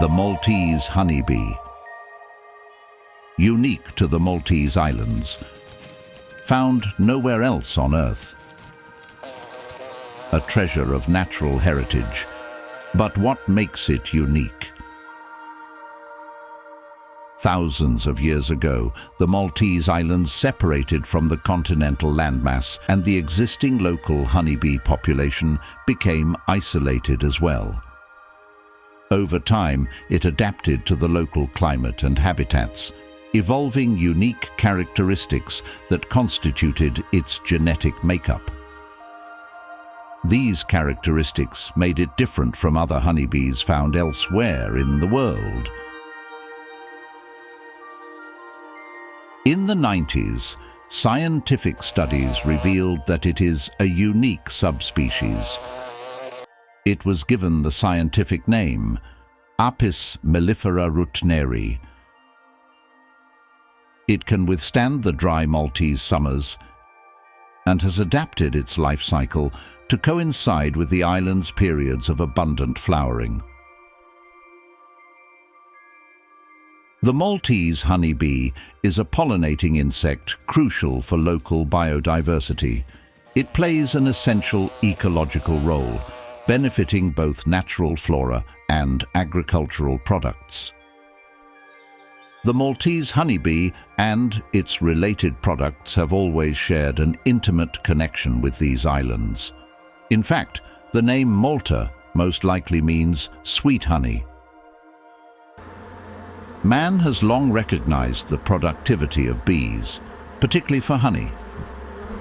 the Maltese honey bee. Unique to the Maltese Islands, found nowhere else on Earth. A treasure of natural heritage. But what makes it unique? Thousands of years ago, the Maltese Islands separated from the continental landmass, and the existing local honeybee population became isolated as well. Over time, it adapted to the local climate and habitats, evolving unique characteristics that constituted its genetic makeup. These characteristics made it different from other honeybees found elsewhere in the world. In the 90s, scientific studies revealed that it is a unique subspecies. It was given the scientific name Apis mellifera ruttneri. It can withstand the dry Maltese summers and has adapted its life cycle to coincide with the island's periods of abundant flowering. The Maltese honey bee is a pollinating insect crucial for local biodiversity. It plays an essential ecological role, benefiting both natural flora and agricultural products. The Maltese honey bee and its related products have always shared an intimate connection with these islands. In fact, the name Malta most likely means sweet honey. Man has long recognized the productivity of bees, particularly for honey.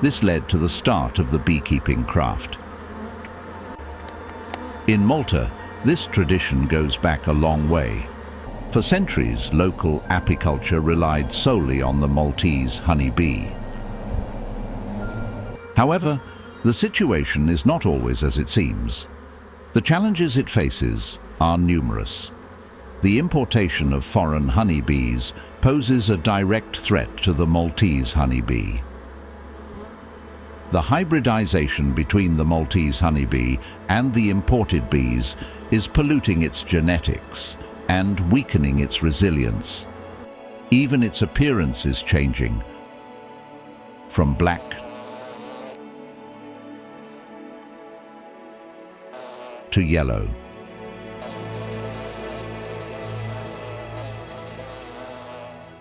This led to the start of the beekeeping craft. In Malta, this tradition goes back a long way. For centuries, local apiculture relied solely on the Maltese honey bee. However, the situation is not always as it seems. The challenges it faces are numerous. The importation of foreign honeybees poses a direct threat to the Maltese honeybee. The hybridization between the Maltese honeybee and the imported bees is polluting its genetics and weakening its resilience. Even its appearance is changing, from black to yellow.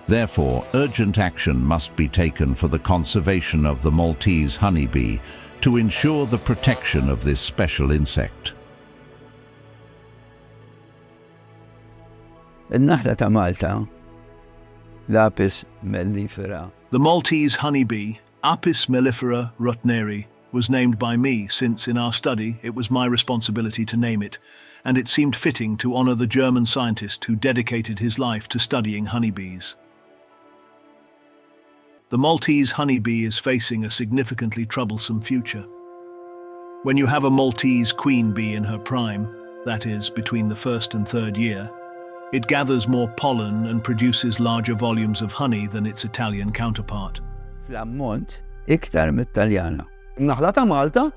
Therefore, urgent action must be taken for the conservation of the Maltese honeybee to ensure the protection of this special insect. النحلة ta' Malta, Apis mellifera. The Maltese honeybee, Apis mellifera ruttneri, was named by me since in our study it was my responsibility to name it, and it seemed fitting to honor the German scientist who dedicated his life to studying honeybees. The Maltese honeybee is facing a significantly troublesome future. When you have a Maltese queen bee in her prime, that is, between the first and third year, it gathers more pollen and produces larger volumes of honey than its Italian counterpart. Fl-ammont iktar mit-Taljana. Naħla ta' Malta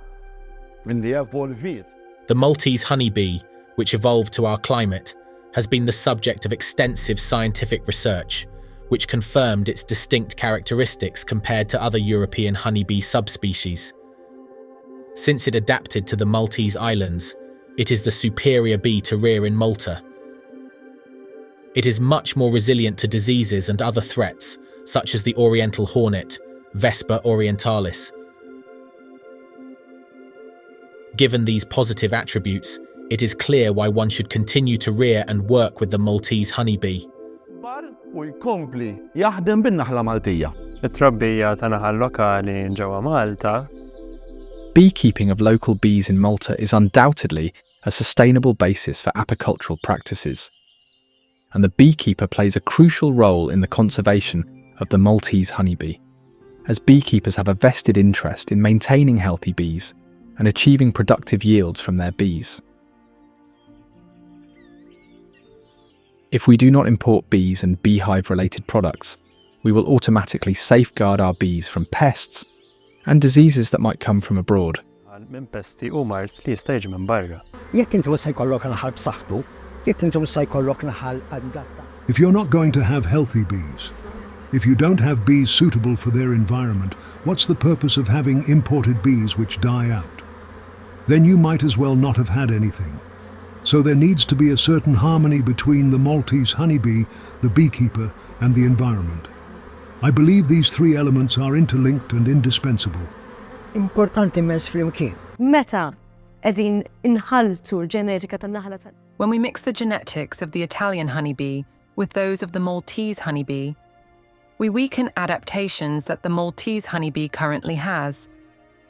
li evolviet. The Maltese honeybee, which evolved to our climate, has been the subject of extensive scientific research, which confirmed its distinct characteristics compared to other European honeybee subspecies. Since it adapted to the Maltese Islands, it is the superior bee to rear in Malta. It is much more resilient to diseases and other threats, such as the oriental hornet, Vespa orientalis. Given these positive attributes, it is clear why one should continue to rear and work with the Maltese honeybee. U jkompli jaħdem bin-naħla Maltija. It-trabbija ta' naħal lokali ġewwa Malta. Beekeeping of local bees in Malta is undoubtedly a sustainable basis for apicultural practices, and the beekeeper plays a crucial role in the conservation of the Maltese honeybee, as beekeepers have a vested interest in maintaining healthy bees and achieving productive yields from their bees. If we do not import bees and beehive-related products, we will automatically safeguard our bees from pests and diseases that might come from abroad. Minn pesti u mart li jista' jiġi minn barra. Jekk inti wasa jkollok il-ħalb b'saħħtu, If you're not going to have healthy bees, if you don't have bees suitable for their environment, what's the purpose of having imported bees which die out? Then you might as well not have had anything. So there needs to be a certain harmony between the Maltese honeybee, the beekeeper, and the environment. I believe these three elements are interlinked and indispensable. Importanti mess flimkien. Meta qegħdin inħaltu l-ġenetika tan-naħla tan. When we mix the genetics of the Italian honeybee with those of the Maltese honeybee, we weaken adaptations that the Maltese honeybee currently has,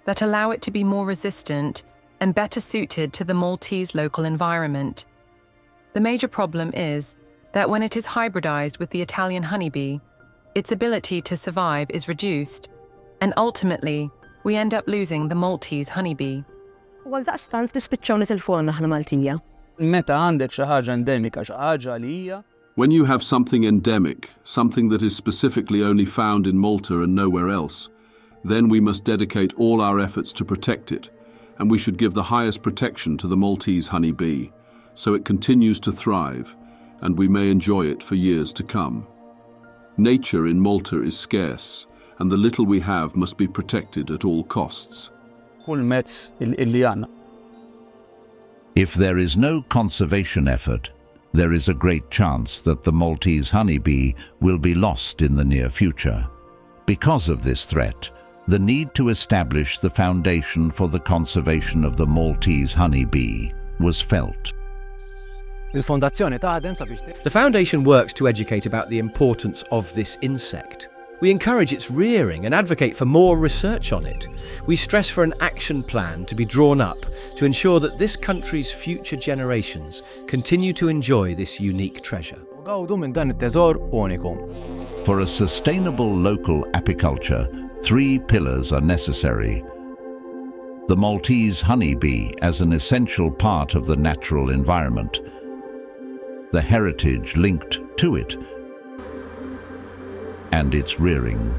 that allow it to be more resistant and better suited to the Maltese local environment. The major problem is that when it is hybridized with the Italian honeybee, its ability to survive is reduced, and ultimately, we end up losing the Maltese honeybee. Għal daqstant tispiċċaw nitilfuqna aħna Maltija. Meta għandek xi ħaġa endemika, xi ħaġa li hija When you have something endemic, something that is specifically only found in Malta and nowhere else, then we must dedicate all our efforts to protect it, and we should give the highest protection to the Maltese honey bee, so it continues to thrive, and we may enjoy it for years to come. Nature in Malta is scarce, and the little we have must be protected at all costs. kull mezz illi għandna. If there is no conservation effort, there is a great chance that the Maltese honeybee will be lost in the near future. Because of this threat, the need to establish the foundation for the conservation of the Maltese honeybee was felt. Il-fondazzjoni taħdem sabiex The foundation works to educate about the importance of this insect. We encourage its rearing and advocate for more research on it. We stress for an action plan to be drawn up to ensure that this country's future generations continue to enjoy this unique treasure. Gawdu minn dan it-teżor uniku. For a sustainable local apiculture, 3 pillars are necessary. The Maltese honeybee as an essential part of the natural environment, the heritage linked to it, and its rearing.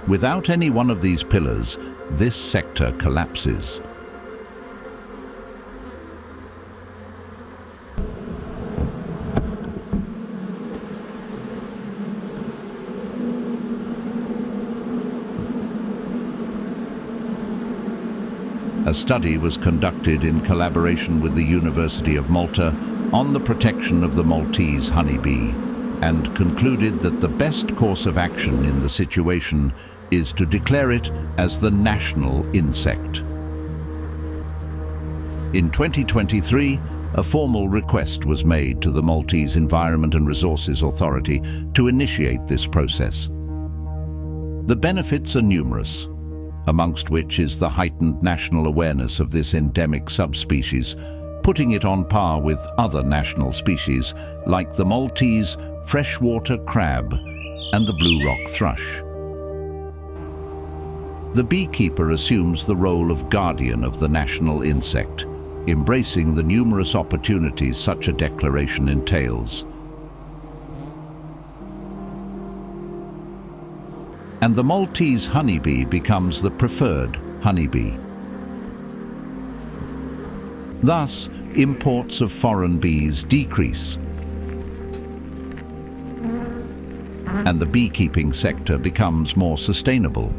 Without any one of these pillars, this sector collapses. A study was conducted in collaboration with the University of Malta on the protection of the Maltese honeybee and concluded that the best course of action in the situation is to declare it as the national insect. In 2023, a formal request was made to the Maltese Environment and Resources Authority to initiate this process. The benefits are numerous, amongst which is the heightened national awareness of this endemic subspecies, putting it on par with other national species like the Maltese freshwater crab and the blue rock thrush. The beekeeper assumes the role of guardian of the national insect, embracing the numerous opportunities such a declaration entails. And the Maltese honeybee becomes the preferred honeybee. Thus, imports of foreign bees decrease, and the beekeeping sector becomes more sustainable.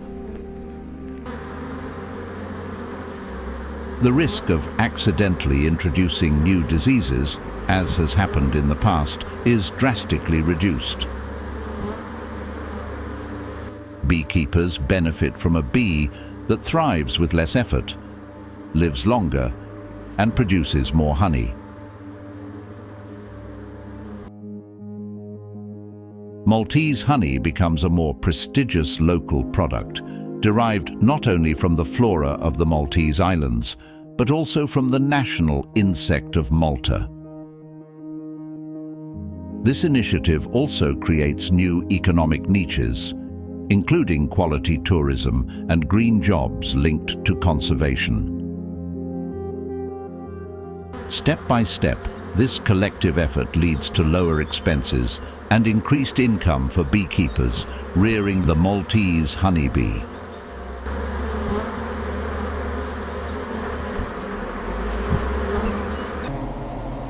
The risk of accidentally introducing new diseases, as has happened in the past, is drastically reduced. Beekeepers benefit from a bee that thrives with less effort, lives longer, and produces more honey. Maltese honey becomes a more prestigious local product, derived not only from the flora of the Maltese Islands, but also from the national insect of Malta. This initiative also creates new economic niches, including quality tourism and green jobs linked to conservation. Step by step, this collective effort leads to lower expenses and increased income for beekeepers rearing the Maltese honeybee.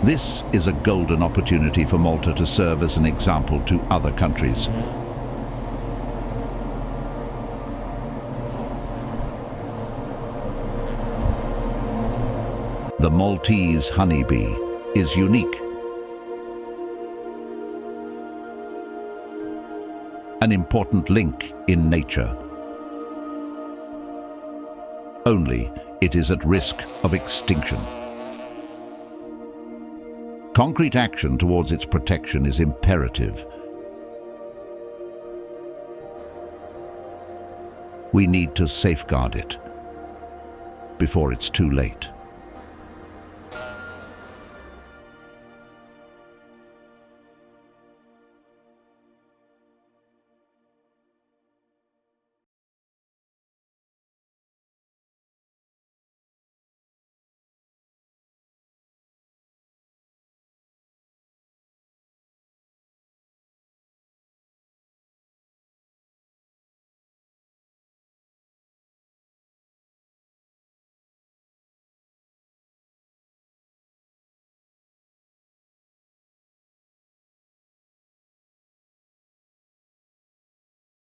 This is a golden opportunity for Malta to serve as an example to other countries. The Maltese honey bee is unique. An important link in nature. Only it is at risk of extinction. Concrete action towards its protection is imperative. We need to safeguard it before it's too late.